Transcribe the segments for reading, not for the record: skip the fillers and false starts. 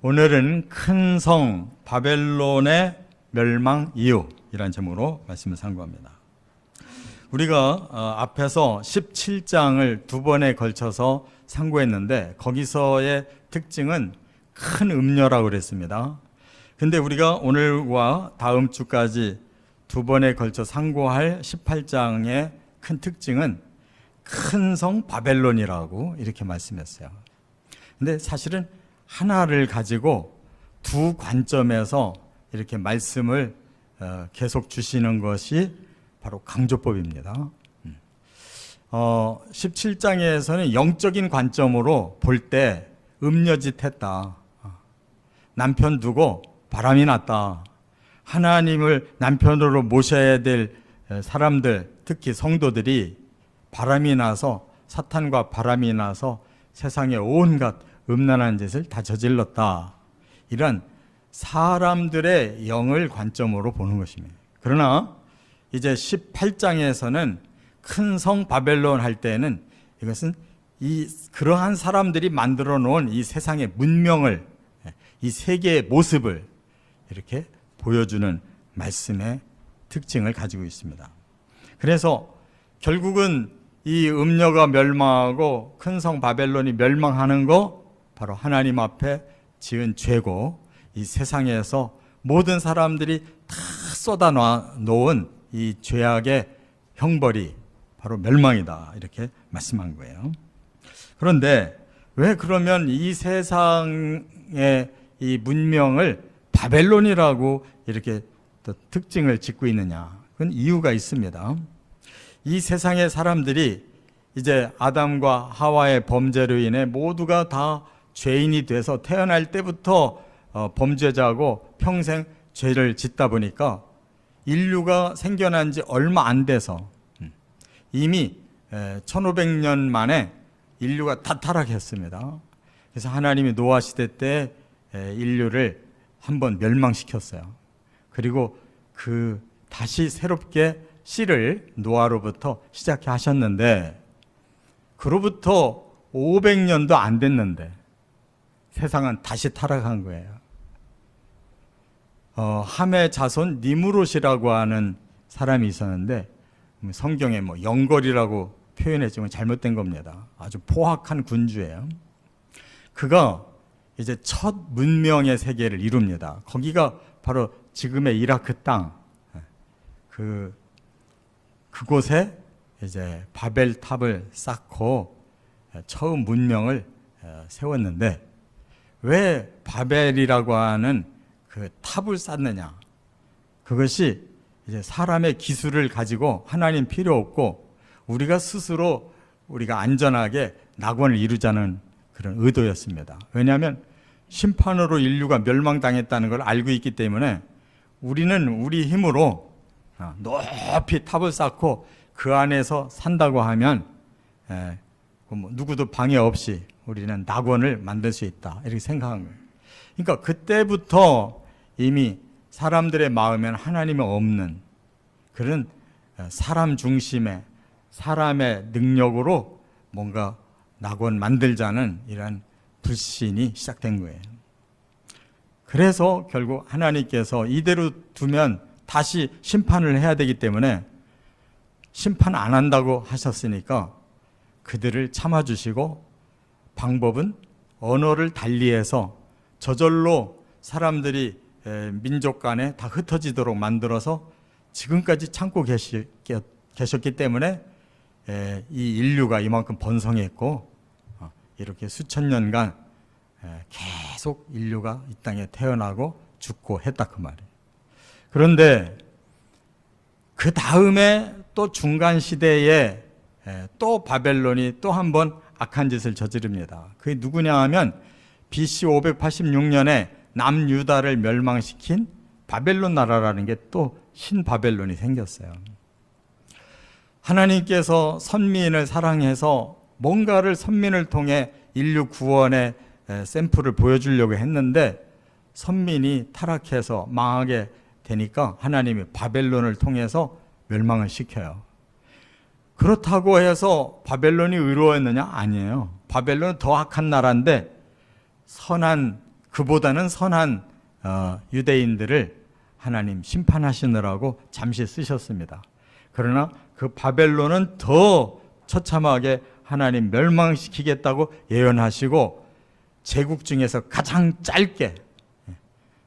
오늘은 큰 성 바벨론의 멸망 이유이란 제목으로 말씀을 상고합니다. 우리가 앞에서 17장을 두 번에 걸쳐서 상고했는데 거기서의 특징은 큰 음녀라고 그랬습니다. 근데 우리가 오늘과 다음 주까지 두 번에 걸쳐 상고할 18장의 큰 특징은 큰 성 바벨론이라고 이렇게 말씀했어요. 근데 사실은 하나를 가지고 두 관점에서 이렇게 말씀을 계속 주시는 것이 바로 강조법입니다. 17장에서는 영적인 관점으로 볼 때 음녀짓 했다. 남편 두고 바람이 났다. 하나님을 남편으로 모셔야 될 사람들, 특히 성도들이 바람이 나서 사탄과 바람이 나서 세상에 온갖 음란한 짓을 다 저질렀다. 이런 사람들의 영을 관점으로 보는 것입니다. 그러나 이제 18장에서는 큰 성 바벨론 할 때는 이것은 그러한 사람들이 만들어 놓은 이 세상의 문명을, 이 세계의 모습을 이렇게 보여주는 말씀의 특징을 가지고 있습니다. 그래서 결국은 이 음녀가 멸망하고 큰 성 바벨론이 멸망하는 거 바로 하나님 앞에 지은 죄고, 이 세상에서 모든 사람들이 다 쏟아 놓은 이 죄악의 형벌이 바로 멸망이다, 이렇게 말씀한 거예요. 그런데 왜 그러면 이 세상의 이 문명을 바벨론이라고 이렇게 또 특징을 짓고 있느냐? 그건 이유가 있습니다. 이 세상의 사람들이 이제 아담과 하와의 범죄로 인해 모두가 다 죄인이 돼서 태어날 때부터 범죄자고 평생 죄를 짓다 보니까 인류가 생겨난 지 얼마 안 돼서 이미 1500년 만에 인류가 다 타락했습니다. 그래서 하나님이 노아 시대 때 인류를 한번 멸망시켰어요. 그리고 다시 새롭게 씨를 노아로부터 시작해 하셨는데, 그로부터 500년도 안 됐는데 세상은 다시 타락한 거예요. 함의 자손 니무롯이라고 하는 사람이 있었는데, 성경에 영걸이라고 표현했지만 잘못된 겁니다. 아주 포악한 군주예요. 그가 이제 첫 문명의 세계를 이룹니다. 거기가 바로 지금의 이라크 땅, 그곳에 이제 바벨탑을 쌓고 처음 문명을 세웠는데, 왜 바벨이라고 하는 그 탑을 쌓느냐? 그것이 이제 사람의 기술을 가지고 하나님 필요 없고 우리가 스스로 우리가 안전하게 낙원을 이루자는 그런 의도였습니다. 왜냐하면 심판으로 인류가 멸망당했다는 걸 알고 있기 때문에 우리는 우리 힘으로 높이 탑을 쌓고 그 안에서 산다고 하면 누구도 방해 없이 우리는 낙원을 만들 수 있다, 이렇게 생각한 거예요. 그러니까 그때부터 이미 사람들의 마음에는 하나님이 없는 그런 사람 중심의 사람의 능력으로 뭔가 낙원 만들자는 이런 불신이 시작된 거예요. 그래서 결국 하나님께서 이대로 두면 다시 심판을 해야 되기 때문에 심판 안 한다고 하셨으니까 그들을 참아주시고, 방법은 언어를 달리해서 저절로 사람들이 민족 간에 다 흩어지도록 만들어서 지금까지 참고 계셨기 때문에 이 인류가 이만큼 번성했고, 이렇게 수천 년간 계속 인류가 이 땅에 태어나고 죽고 했다, 그 말이에요. 그런데 그 다음에 또 중간 시대에 또 바벨론이 또 한 번 악한 짓을 저지릅니다. 그게 누구냐 하면 BC 586년에 남유다를 멸망시킨 바벨론 나라라는 게 또 신바벨론이 생겼어요. 하나님께서 선민을 사랑해서 뭔가를 선민을 통해 인류 구원의 샘플을 보여주려고 했는데 선민이 타락해서 망하게 되니까 하나님이 바벨론을 통해서 멸망을 시켜요. 그렇다고 해서 바벨론이 의로웠느냐? 아니에요. 바벨론은 더 악한 나라인데 선한 그보다는 선한 유대인들을 하나님 심판하시느라고 잠시 쓰셨습니다. 그러나 그 바벨론은 더 처참하게 하나님 멸망시키겠다고 예언하시고 제국 중에서 가장 짧게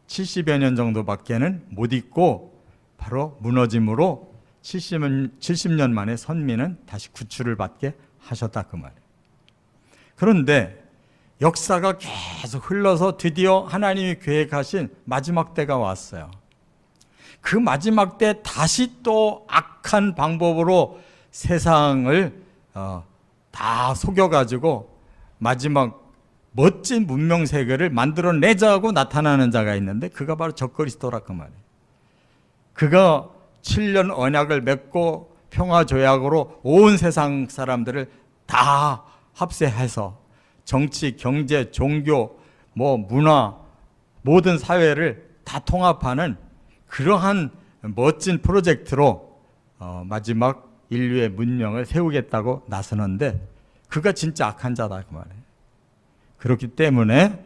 70여 년 정도밖에는 못 있고 바로 무너짐으로 70년 만에 선민은 다시 구출을 받게 하셨다 그 말이에요. 그런데 역사가 계속 흘러서 드디어 하나님이 계획하신 마지막 때가 왔어요. 그 마지막 때 다시 또 악한 방법으로 세상을 다 속여가지고 마지막 멋진 문명 세계를 만들어내자고 나타나는 자가 있는데 그가 바로 적그리스도라 그 말이에요. 그가 7년 언약을 맺고 평화조약으로 온 세상 사람들을 다 합세해서 정치, 경제, 종교, 문화, 모든 사회를 다 통합하는 그러한 멋진 프로젝트로 마지막 인류의 문명을 세우겠다고 나서는데 그가 진짜 악한 자다 그 말이에요. 그렇기 때문에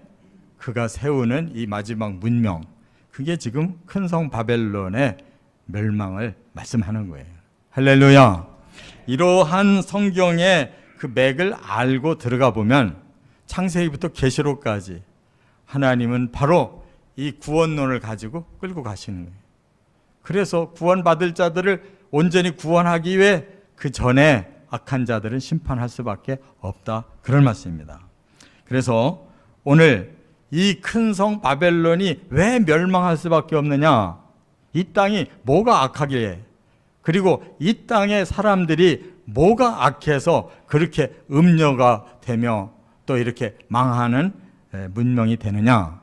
그가 세우는 이 마지막 문명, 그게 지금 큰 성 바벨론의 멸망을 말씀하는 거예요. 할렐루야. 이러한 성경의 그 맥을 알고 들어가 보면 창세기부터 계시록까지 하나님은 바로 이 구원론을 가지고 끌고 가시는 거예요. 그래서 구원받을 자들을 온전히 구원하기 위해 그 전에 악한 자들은 심판할 수밖에 없다, 그런 말씀입니다. 그래서 오늘 이 큰 성 바벨론이 왜 멸망할 수밖에 없느냐, 이 땅이 뭐가 악하기에, 그리고 이 땅의 사람들이 뭐가 악해서 그렇게 음녀가 되며 또 이렇게 망하는 문명이 되느냐,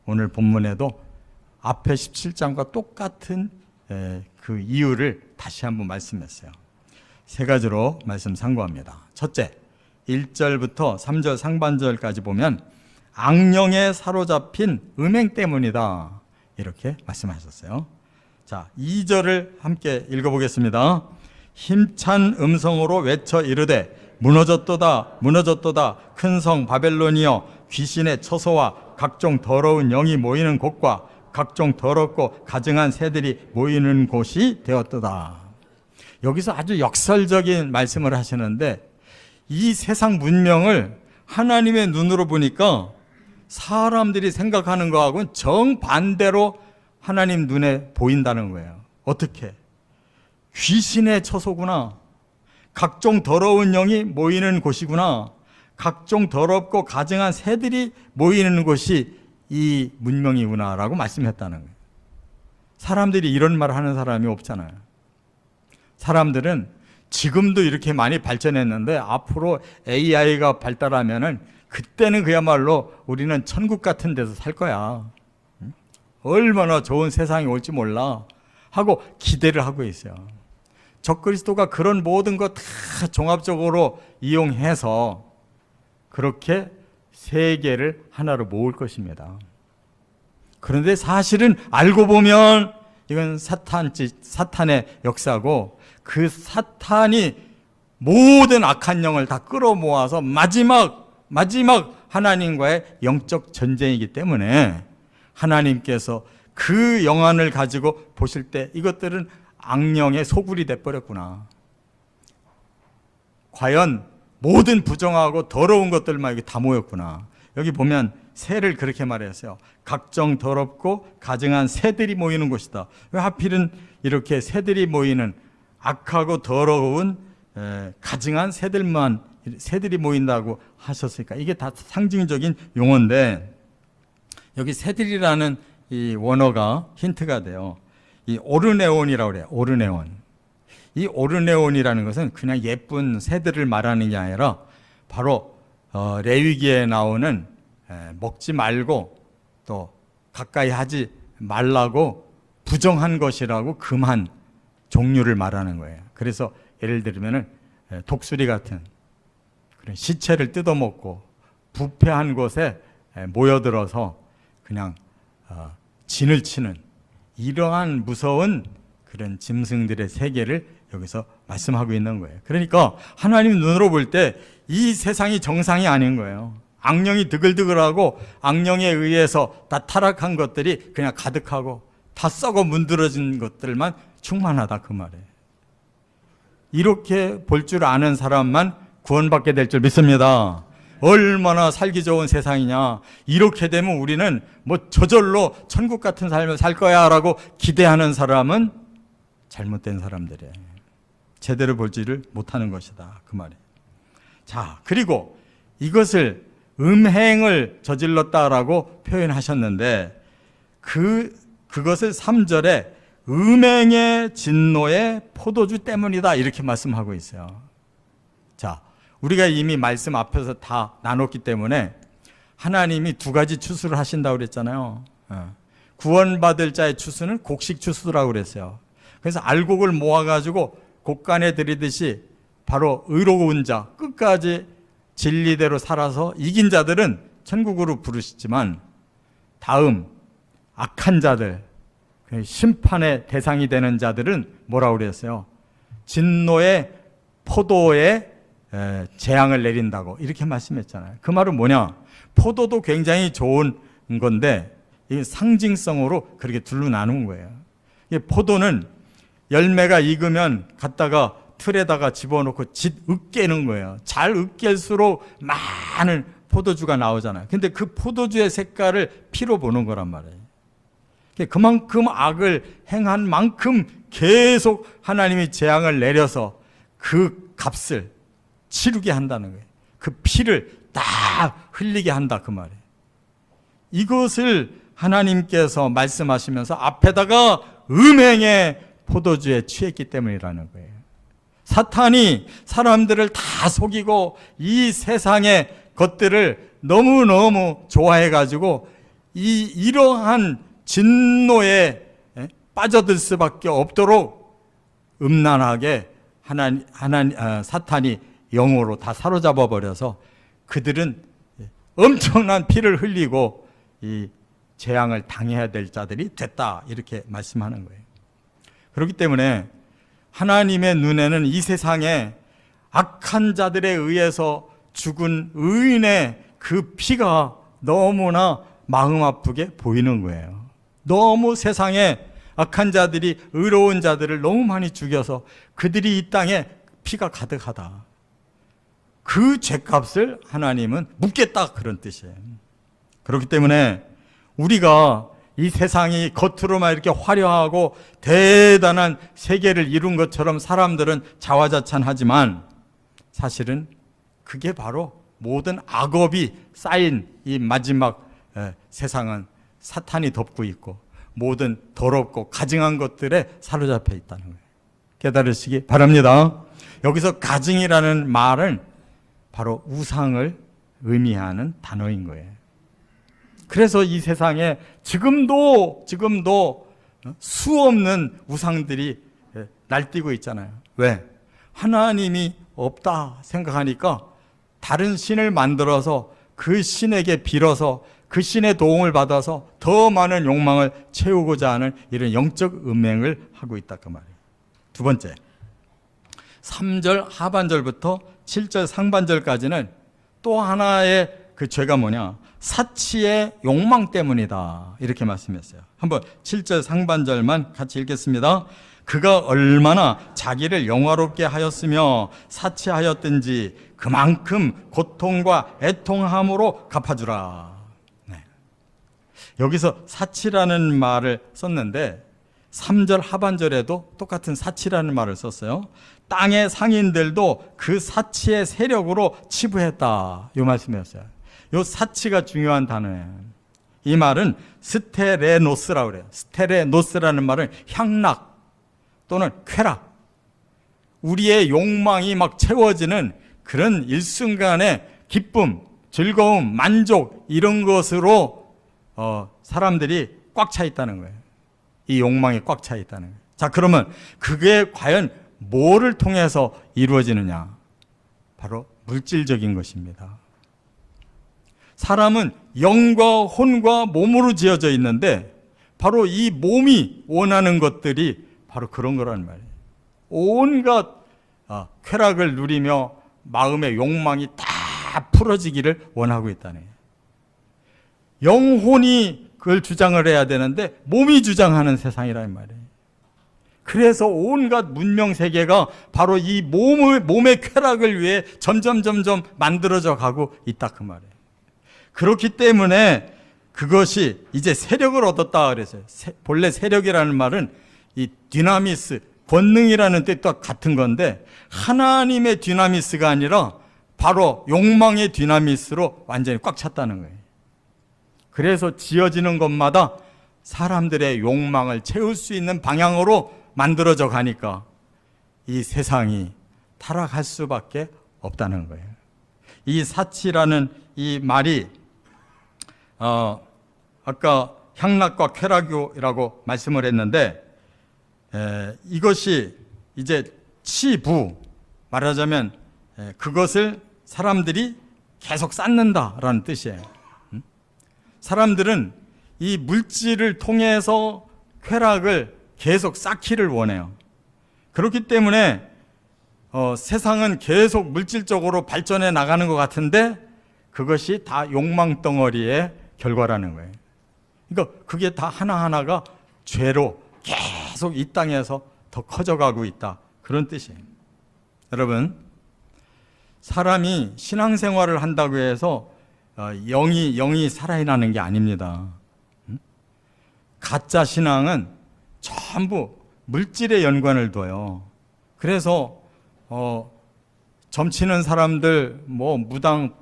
오늘 본문에도 앞에 17장과 똑같은 그 이유를 다시 한번 말씀했어요. 세 가지로 말씀 상고합니다. 첫째, 1절부터 3절 상반절까지 보면 악령에 사로잡힌 음행 때문이다, 이렇게 말씀하셨어요. 자, 2절을 함께 읽어보겠습니다. 힘찬 음성으로 외쳐 이르되 무너졌도다 무너졌도다 큰 성 바벨론이여, 귀신의 처소와 각종 더러운 영이 모이는 곳과 각종 더럽고 가증한 새들이 모이는 곳이 되었도다. 여기서 아주 역설적인 말씀을 하시는데, 이 세상 문명을 하나님의 눈으로 보니까 사람들이 생각하는 거하고는 정반대로 하나님 눈에 보인다는 거예요. 어떻게? 귀신의 처소구나, 각종 더러운 영이 모이는 곳이구나, 각종 더럽고 가증한 새들이 모이는 곳이 이 문명이구나 라고 말씀했다는 거예요. 사람들이 이런 말 하는 사람이 없잖아요. 사람들은 지금도 이렇게 많이 발전했는데 앞으로 AI가 발달하면은 그때는 그야말로 우리는 천국 같은 데서 살 거야, 얼마나 좋은 세상이 올지 몰라 하고 기대를 하고 있어요. 적그리스도가 그런 모든 것 다 종합적으로 이용해서 그렇게 세계를 하나로 모을 것입니다. 그런데 사실은 알고 보면 이건 사탄의 역사고, 그 사탄이 모든 악한 영을 다 끌어모아서 마지막 하나님과의 영적 전쟁이기 때문에 하나님께서 그 영안을 가지고 보실 때 이것들은 악령의 소굴이 돼버렸구나, 과연 모든 부정하고 더러운 것들만 여기 다 모였구나. 여기 보면 새를 그렇게 말했어요. 각종 더럽고 가증한 새들이 모이는 곳이다. 왜 하필은 이렇게 새들이 모이는, 악하고 더러운 가증한 새들이 모인다고 하셨으니까 이게 다 상징적인 용어인데, 여기 새들이라는 이 원어가 힌트가 돼요. 이 오르네온이라고 그래요. 오르네온. 이 오르네온이라는 것은 그냥 예쁜 새들을 말하는 게 아니라 바로 레위기에 나오는 먹지 말고 또 가까이 하지 말라고 부정한 것이라고 금한 종류를 말하는 거예요. 그래서 예를 들면 독수리 같은 그런 시체를 뜯어먹고 부패한 곳에 모여들어서 그냥 진을 치는 이러한 무서운 그런 짐승들의 세계를 여기서 말씀하고 있는 거예요. 그러니까 하나님 눈으로 볼 때 이 세상이 정상이 아닌 거예요. 악령이 드글드글하고 악령에 의해서 다 타락한 것들이 그냥 가득하고 다 썩어 문드러진 것들만 충만하다 그 말이에요. 이렇게 볼 줄 아는 사람만 구원받게 될 줄 믿습니다. 얼마나 살기 좋은 세상이냐. 이렇게 되면 우리는 뭐 저절로 천국 같은 삶을 살 거야 라고 기대하는 사람은 잘못된 사람들이에요. 제대로 볼지를 못하는 것이다 그 말이에요. 자, 그리고 이것을 음행을 저질렀다라고 표현하셨는데 그것을 3절에 음행의 진노의 포도주 때문이다 이렇게 말씀하고 있어요. 자, 우리가 이미 말씀 앞에서 다 나눴기 때문에 하나님이 두 가지 추수를 하신다고 그랬잖아요. 구원받을 자의 추수는 곡식 추수라고 그랬어요. 그래서 알곡을 모아가지고 곡간에 들이듯이 바로 의로운 자, 끝까지 진리대로 살아서 이긴 자들은 천국으로 부르시지만 다음 악한 자들, 심판의 대상이 되는 자들은 뭐라고 그랬어요? 진노의 포도에 재앙을 내린다고 이렇게 말씀했잖아요. 그 말은 뭐냐? 포도도 굉장히 좋은 건데 이 상징성으로 그렇게 둘로 나눈 거예요. 포도는 열매가 익으면 갖다가 틀에다가 집어넣고 으깨는 거예요. 잘 으깰수록 많은 포도주가 나오잖아요. 근데 그 포도주의 색깔을 피로 보는 거란 말이에요. 그만큼 악을 행한 만큼 계속 하나님이 재앙을 내려서 그 값을 치르게 한다는 거예요. 그 피를 다 흘리게 한다 그 말이에요. 이것을 하나님께서 말씀하시면서 앞에다가 음행의 포도주에 취했기 때문이라는 거예요. 사탄이 사람들을 다 속이고 이 세상의 것들을 너무너무 좋아해가지고 이러한 진노에 빠져들 수밖에 없도록 음란하게 사탄이 영으로 다 사로잡아 버려서 그들은 엄청난 피를 흘리고 이 재앙을 당해야 될 자들이 됐다 이렇게 말씀하는 거예요. 그렇기 때문에 하나님의 눈에는 이 세상에 악한 자들에 의해서 죽은 의인의 그 피가 너무나 마음 아프게 보이는 거예요. 너무 세상에 악한 자들이 의로운 자들을 너무 많이 죽여서 그들이 이 땅에 피가 가득하다. 그 죄값을 하나님은 묻겠다 그런 뜻이에요. 그렇기 때문에 우리가 이 세상이 겉으로만 이렇게 화려하고 대단한 세계를 이룬 것처럼 사람들은 자화자찬하지만 사실은 그게 바로 모든 악업이 쌓인 이 마지막 세상은 사탄이 덮고 있고 모든 더럽고 가증한 것들에 사로잡혀 있다는 거예요. 깨달으시기 바랍니다. 여기서 가증이라는 말은 바로 우상을 의미하는 단어인 거예요. 그래서 이 세상에 지금도 수없는 우상들이 날뛰고 있잖아요. 왜? 하나님이 없다 생각하니까 다른 신을 만들어서 그 신에게 빌어서 그 신의 도움을 받아서 더 많은 욕망을 채우고자 하는 이런 영적 음행을 하고 있다 그 말이에요. 두 번째, 3절 하반절부터 7절 상반절까지는 또 하나의 그 죄가 뭐냐? 사치의 욕망 때문이다 이렇게 말씀했어요. 한번 7절 상반절만 같이 읽겠습니다. 그가 얼마나 자기를 영화롭게 하였으며 사치하였든지 그만큼 고통과 애통함으로 갚아주라. 네. 여기서 사치라는 말을 썼는데 3절 하반절에도 똑같은 사치라는 말을 썼어요. 땅의 상인들도 그 사치의 세력으로 치부했다 이 말씀이었어요. 이 사치가 중요한 단어예요. 이 말은 스테레노스라고 그래요. 스테레노스라는 말은 향락 또는 쾌락, 우리의 욕망이 막 채워지는 그런 일순간의 기쁨, 즐거움, 만족 이런 것으로 사람들이 꽉 차 있다는 거예요. 이 욕망이 꽉 차 있다는 거예요. 자, 그러면 그게 과연 뭐를 통해서 이루어지느냐? 바로 물질적인 것입니다. 사람은 영과 혼과 몸으로 지어져 있는데 바로 이 몸이 원하는 것들이 바로 그런 거란 말이에요. 온갖 쾌락을 누리며 마음의 욕망이 다 다 풀어지기를 원하고 있다는 거예요. 영혼이 그걸 주장을 해야 되는데 몸이 주장하는 세상이란 말이에요. 그래서 온갖 문명 세계가 바로 이 몸의 쾌락을 위해 점점 만들어져 가고 있다 그 말이에요. 그렇기 때문에 그것이 이제 세력을 얻었다 그랬어요. 본래 세력이라는 말은 이 디나미스, 권능이라는 뜻과 같은 건데 하나님의 디나미스가 아니라 바로 욕망의 디나미스로 완전히 꽉 찼다는 거예요. 그래서 지어지는 것마다 사람들의 욕망을 채울 수 있는 방향으로 만들어져 가니까 이 세상이 타락할 수밖에 없다는 거예요. 이 사치라는 이 말이 아까 향락과 쾌락이라고 말씀을 했는데 이것이 이제 치부, 말하자면 그것을 사람들이 계속 쌓는다라는 뜻이에요. 사람들은 이 물질을 통해서 쾌락을 계속 쌓기를 원해요. 그렇기 때문에 세상은 계속 물질적으로 발전해 나가는 것 같은데 그것이 다 욕망 덩어리의 결과라는 거예요. 그러니까 그게 다 하나하나가 죄로 계속 이 땅에서 더 커져가고 있다. 그런 뜻이에요. 여러분, 사람이 신앙생활을 한다고 해서 영이 살아나는 게 아닙니다. 가짜 신앙은 전부 물질에 연관을 둬요. 그래서 점치는 사람들 무당한테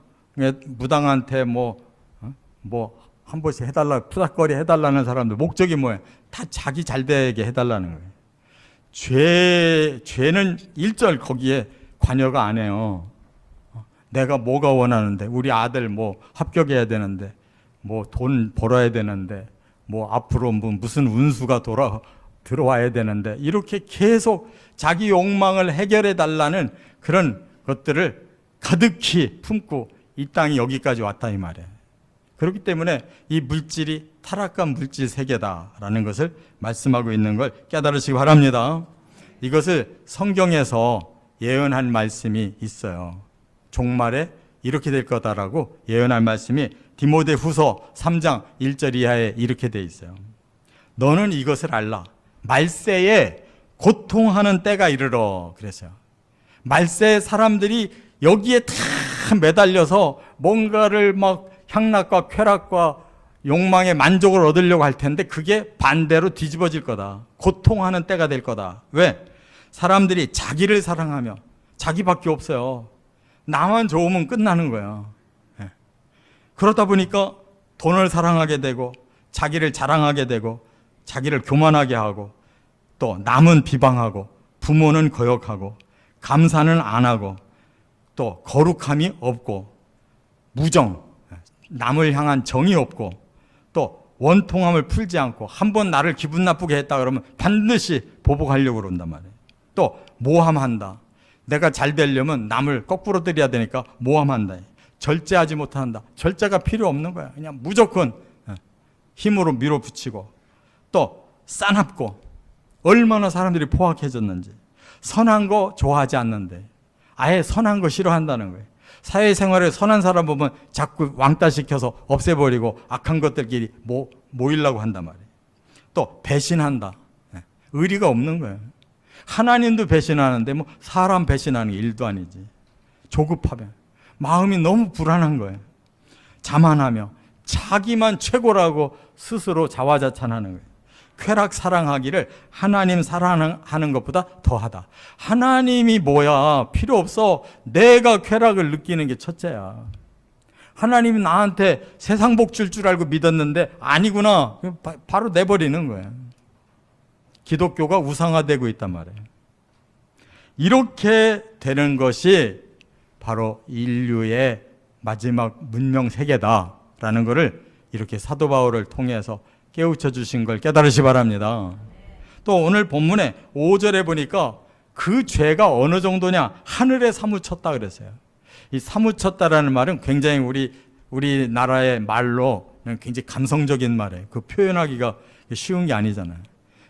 한 번씩 해달라, 푸닥거리 해달라는 사람들 목적이 뭐예요? 다 자기 잘 되게 해달라는 거예요. 죄는 일절 거기에 관여가 안 해요. 내가 뭐가 원하는데, 우리 아들 합격해야 되는데, 돈 벌어야 되는데, 앞으로 무슨 운수가 들어와야 되는데, 이렇게 계속 자기 욕망을 해결해 달라는 그런 것들을 가득히 품고 이 땅이 여기까지 왔다 이 말이에요. 그렇기 때문에 이 물질이 타락한 물질 세계다라는 것을 말씀하고 있는 걸 깨달으시기 바랍니다. 이것을 성경에서 예언한 말씀이 있어요. 종말에 이렇게 될 거다라고 예언한 말씀이 디모데후서 3장 1절 이하에 이렇게 돼 있어요. 너는 이것을 알라. 말세에 고통하는 때가 이르러 그랬어요. 말세에 사람들이 여기에 다 매달려서 뭔가를 향락과 쾌락과 욕망의 만족을 얻으려고 할 텐데 그게 반대로 뒤집어질 거다. 고통하는 때가 될 거다. 왜? 사람들이 자기를 사랑하며 자기밖에 없어요. 나만 좋으면 끝나는 거야. 그러다 보니까 돈을 사랑하게 되고 자기를 자랑하게 되고 자기를 교만하게 하고 또 남은 비방하고 부모는 거역하고 감사는 안 하고 또 거룩함이 없고 무정, 남을 향한 정이 없고 또 원통함을 풀지 않고 한번 나를 기분 나쁘게 했다 그러면 반드시 보복하려고 그런단 말이에요. 또 모함한다. 내가 잘 되려면 남을 거꾸로 들여야 되니까 모함한다. 절제하지 못한다. 절제가 필요 없는 거야. 그냥 무조건 힘으로 밀어붙이고 또 싸납고 얼마나 사람들이 포악해졌는지 선한 거 좋아하지 않는데 아예 선한 거 싫어한다는 거예요. 사회생활에 선한 사람 보면 자꾸 왕따시켜서 없애버리고 악한 것들끼리 모이려고 한단 말이에요. 또 배신한다. 의리가 없는 거예요. 하나님도 배신하는데 사람 배신하는 게 일도 아니지. 조급하면 마음이 너무 불안한 거예요. 자만하며 자기만 최고라고 스스로 자화자찬하는 거예요. 쾌락 사랑하기를 하나님 사랑하는 것보다 더하다. 하나님이 뭐야? 필요 없어. 내가 쾌락을 느끼는 게 첫째야. 하나님이 나한테 세상 복 줄 줄 알고 믿었는데 아니구나. 바로 내버리는 거야. 기독교가 우상화되고 있단 말이에요. 이렇게 되는 것이 바로 인류의 마지막 문명 세계다라는 것을 이렇게 사도 바울을 통해서 깨우쳐 주신 걸 깨달으시 바랍니다. 또 오늘 본문에 5절에 보니까 그 죄가 어느 정도냐? 하늘에 사무쳤다 그랬어요. 이 사무쳤다라는 말은 굉장히 우리나라의 말로 굉장히 감성적인 말이에요. 그 표현하기가 쉬운 게 아니잖아요.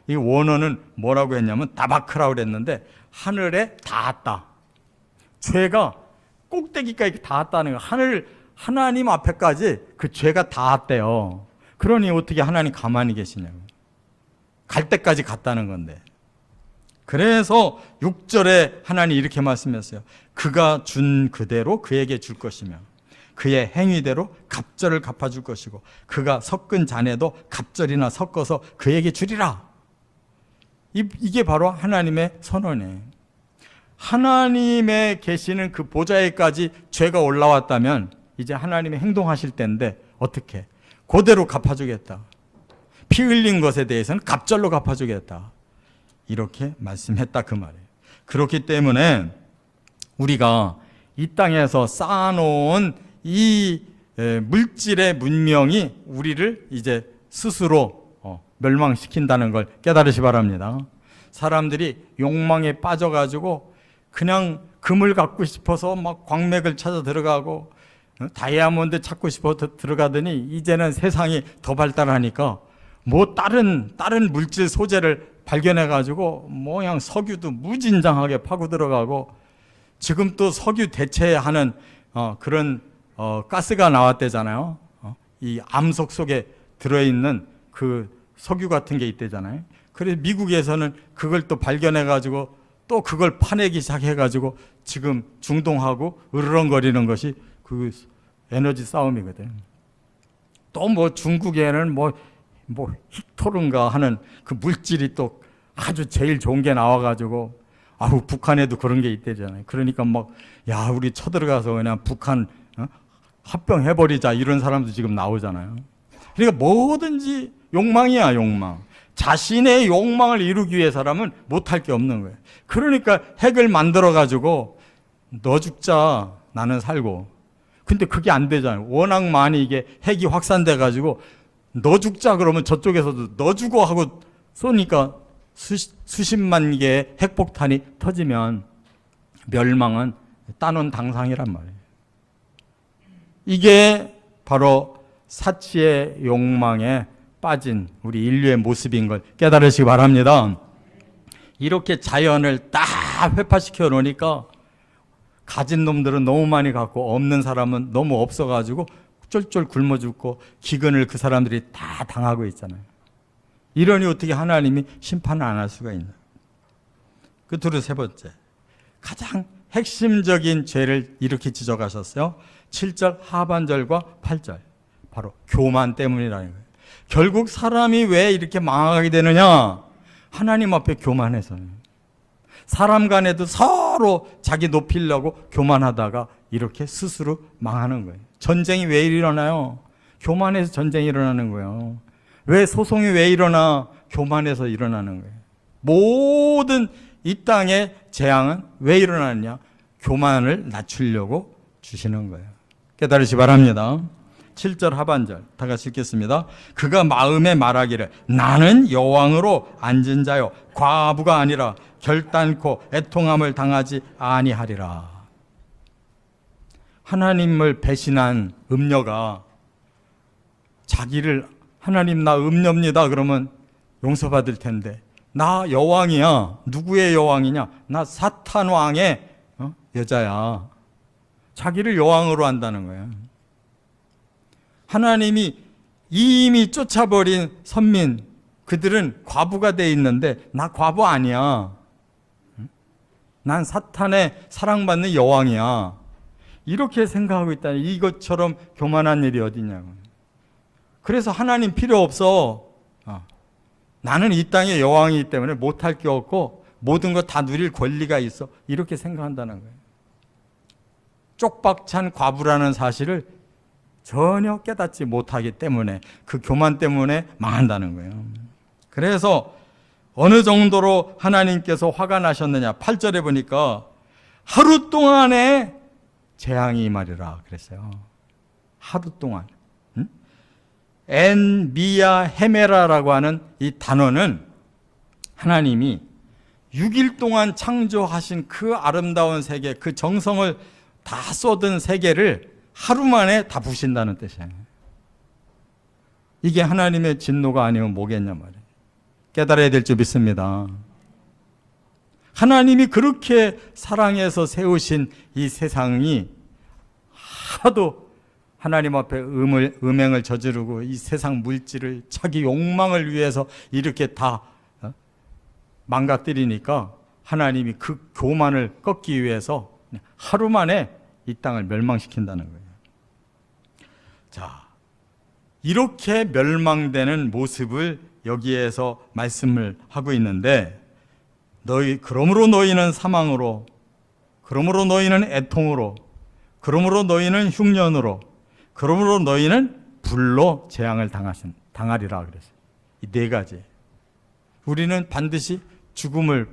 이 원어는 뭐라고 했냐면 다바크라고 그랬는데 하늘에 닿았다. 죄가 꼭대기까지 닿았다는 거예요. 하나님 앞에까지 그 죄가 닿았대요. 그러니 어떻게 하나님 가만히 계시냐고. 갈 때까지 갔다는 건데. 그래서 6절에 하나님 이렇게 말씀했어요. 그가 준 그대로 그에게 줄 것이며 그의 행위대로 갑절을 갚아줄 것이고 그가 섞은 잔에도 갑절이나 섞어서 그에게 주리라. 이게 바로 하나님의 선언이에요. 하나님의 계시는 그 보좌에까지 죄가 올라왔다면 이제 하나님이 행동하실 때인데 어떻게? 그대로 갚아주겠다. 피 흘린 것에 대해서는 갑절로 갚아주겠다. 이렇게 말씀했다 그 말이에요. 그렇기 때문에 우리가 이 땅에서 쌓아놓은 이 물질의 문명이 우리를 이제 스스로 멸망시킨다는 걸 깨달으시 바랍니다. 사람들이 욕망에 빠져가지고 그냥 금을 갖고 싶어서 막 광맥을 찾아 들어가고 다이아몬드 찾고 싶어서 들어가더니 이제는 세상이 더 발달하니까 뭐 다른 물질 소재를 발견해가지고 뭐 그냥 석유도 무진장하게 파고 들어가고 지금 또 석유 대체하는 그런 가스가 나왔대잖아요. 이 암석 속에 들어있는 그 석유 같은 게 있대잖아요. 그래서 미국에서는 그걸 또 발견해가지고 또 그걸 파내기 시작해가지고 지금 중동하고 으르렁거리는 것이 그 에너지 싸움이거든. 또 뭐 중국에는 뭐 히토른가 하는 그 물질이 또 아주 제일 좋은 게 나와가지고 북한에도 그런 게 있대잖아요. 그러니까 우리 쳐들어가서 그냥 북한 합병해버리자 이런 사람도 지금 나오잖아요. 그러니까 뭐든지 욕망이야, 욕망. 자신의 욕망을 이루기 위해서라면 못할 게 없는 거예요. 그러니까 핵을 만들어가지고 너 죽자 나는 살고. 근데 그게 안 되잖아요. 워낙 많이 이게 핵이 확산돼가지고 너 죽자 그러면 저쪽에서도 너 죽어 하고 쏘니까 수십만 개의 핵폭탄이 터지면 멸망은 따놓은 당상이란 말이에요. 이게 바로 사치의 욕망에 빠진 우리 인류의 모습인 걸 깨달으시기 바랍니다. 이렇게 자연을 다 회파시켜 놓으니까 가진 놈들은 너무 많이 갖고 없는 사람은 너무 없어가지고 쫄쫄 굶어 죽고 기근을 그 사람들이 다 당하고 있잖아요. 이러니 어떻게 하나님이 심판을 안 할 수가 있나? 끝으로 세 번째, 가장 핵심적인 죄를 이렇게 지적하셨어요. 7절 하반절과 8절, 바로 교만 때문이라는 거예요. 결국 사람이 왜 이렇게 망하게 되느냐? 하나님 앞에 교만해서는. 사람 간에도 서로 자기 높이려고 교만하다가 이렇게 스스로 망하는 거예요. 전쟁이 왜 일어나요? 교만해서 전쟁이 일어나는 거예요. 왜 소송이 왜 일어나? 교만해서 일어나는 거예요. 모든 이 땅의 재앙은 왜 일어나느냐? 교만을 낮추려고 주시는 거예요. 깨달으시 바랍니다. 7절 하반절 다 같이 읽겠습니다. 그가 마음에 말하기를 나는 여왕으로 앉은 자요 과부가 아니라 결단코 애통함을 당하지 아니하리라. 하나님을 배신한 음녀가 자기를 하나님 나 음녀입니다 그러면 용서받을 텐데 나 여왕이야. 누구의 여왕이냐? 나 사탄 왕의 여자야. 자기를 여왕으로 한다는 거예요. 하나님이 이미 쫓아버린 선민 그들은 과부가 돼 있는데 나 과부 아니야. 난 사탄의 사랑받는 여왕이야. 이렇게 생각하고 있다. 이것처럼 교만한 일이 어디냐고. 그래서 하나님 필요 없어. 나는 이 땅의 여왕이기 때문에 못할 게 없고 모든 것 다 누릴 권리가 있어. 이렇게 생각한다는 거예요. 쪽박찬 과부라는 사실을 전혀 깨닫지 못하기 때문에 그 교만 때문에 망한다는 거예요. 그래서 어느 정도로 하나님께서 화가 나셨느냐? 8절에 보니까 하루 동안에 재앙이 임하리라 그랬어요. 하루 동안. 엔미야 헤메라라고 하는 이 단어는 하나님이 6일 동안 창조하신 그 아름다운 세계, 그 정성을 다 쏟은 세계를 하루 만에 다 부신다는 뜻이에요. 이게 하나님의 진노가 아니면 뭐겠냐 말이에요. 깨달아야 될 줄 믿습니다. 하나님이 그렇게 사랑해서 세우신 이 세상이 하도 하나님 앞에 음행을 저지르고 이 세상 물질을 자기 욕망을 위해서 이렇게 다 망가뜨리니까 하나님이 그 교만을 꺾기 위해서 하루 만에 이 땅을 멸망시킨다는 거예요. 자, 이렇게 멸망되는 모습을 여기에서 말씀을 하고 있는데, 그러므로 너희는 사망으로, 그러므로 너희는 애통으로, 그러므로 너희는 흉년으로, 그러므로 너희는 불로 재앙을 당하리라 그랬어요. 이 네 가지. 우리는 반드시 죽음을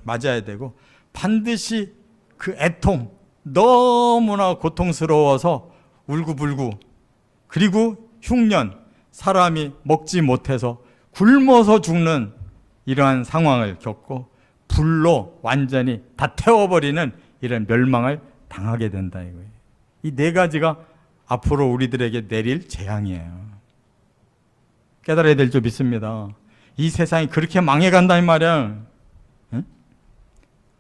맞아야 되고, 반드시 그 애통, 너무나 고통스러워서 울고불고, 그리고 흉년, 사람이 먹지 못해서 굶어서 죽는 이러한 상황을 겪고 불로 완전히 다 태워버리는 이런 멸망을 당하게 된다 이거예요. 이 네 가지가 앞으로 우리들에게 내릴 재앙이에요. 깨달아야 될 줄 믿습니다. 이 세상이 그렇게 망해간다 이 말이야. 응?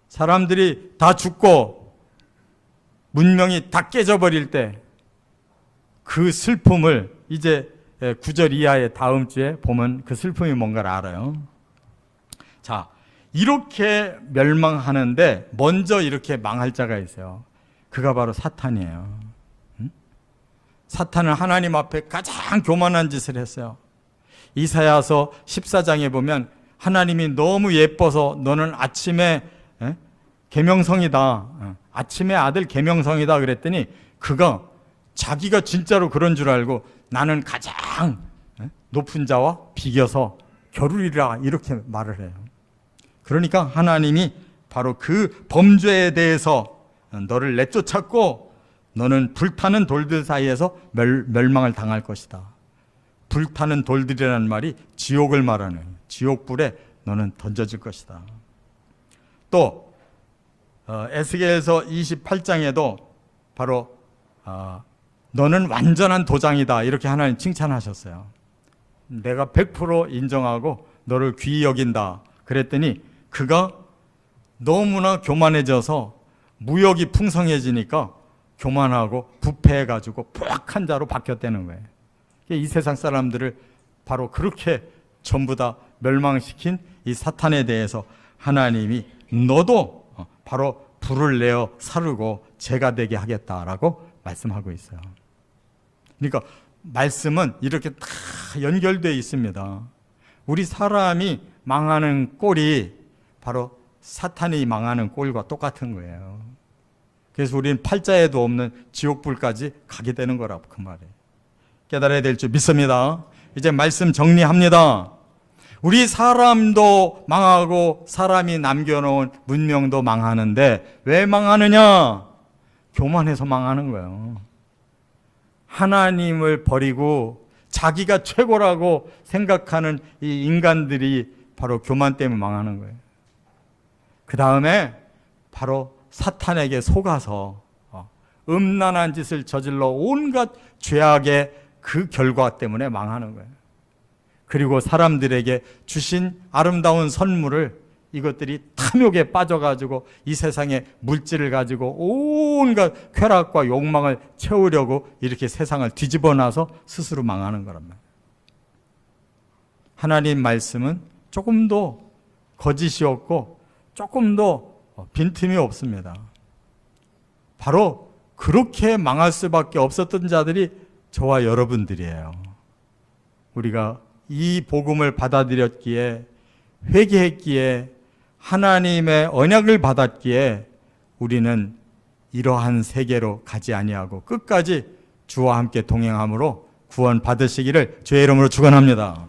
사람들이 다 죽고 문명이 다 깨져버릴 때 그 슬픔을 이제 9절 이하의 다음 주에 보면 그 슬픔이 뭔가를 알아요. 자, 이렇게 멸망하는데 먼저 이렇게 망할 자가 있어요. 그가 바로 사탄이에요. 사탄은 하나님 앞에 가장 교만한 짓을 했어요. 이사야서 14장에 보면 하나님이 너무 예뻐서 너는 아침에 계명성이다, 아침의 아들 계명성이다 그랬더니 그가 자기가 진짜로 그런 줄 알고 나는 가장 높은 자와 비겨서 겨루리라 이렇게 말을 해요. 그러니까 하나님이 바로 그 범죄에 대해서 너를 내쫓았고 너는 불타는 돌들 사이에서 멸망을 당할 것이다. 불타는 돌들이라는 말이 지옥을 말하는, 지옥불에 너는 던져질 것이다. 또 에스겔서 28장에도 바로 너는 완전한 도장이다 이렇게 하나님 칭찬하셨어요. 내가 100% 인정하고 너를 귀히 여긴다 그랬더니 그가 너무나 교만해져서 무역이 풍성해지니까 교만하고 부패해가지고 포악한 자로 바뀌었다는 거예요. 이 세상 사람들을 바로 그렇게 전부 다 멸망시킨 이 사탄에 대해서 하나님이 너도 바로 불을 내어 사르고 재가 되게 하겠다라고 말씀하고 있어요. 그러니까 말씀은 이렇게 다 연결되어 있습니다. 우리 사람이 망하는 꼴이 바로 사탄이 망하는 꼴과 똑같은 거예요. 그래서 우리는 팔자에도 없는 지옥불까지 가게 되는 거라고 그 말이에요. 깨달아야 될 줄 믿습니다. 이제 말씀 정리합니다. 우리 사람도 망하고 사람이 남겨놓은 문명도 망하는데 왜 망하느냐? 교만해서 망하는 거예요. 하나님을 버리고 자기가 최고라고 생각하는 이 인간들이 바로 교만 때문에 망하는 거예요. 그 다음에 바로 사탄에게 속아서 음란한 짓을 저질러 온갖 죄악의 그 결과 때문에 망하는 거예요. 그리고 사람들에게 주신 아름다운 선물을 이것들이 탐욕에 빠져가지고 이 세상의 물질을 가지고 온갖 쾌락과 욕망을 채우려고 이렇게 세상을 뒤집어 놔서 스스로 망하는 거란 말이에요. 하나님 말씀은 조금도 거짓이 없고 조금도 빈틈이 없습니다. 바로 그렇게 망할 수밖에 없었던 자들이 저와 여러분들이에요. 우리가 이 복음을 받아들였기에, 회개했기에, 하나님의 언약을 받았기에 우리는 이러한 세계로 가지 아니하고 끝까지 주와 함께 동행함으로 구원 받으시기를 주의 이름으로 축원합니다.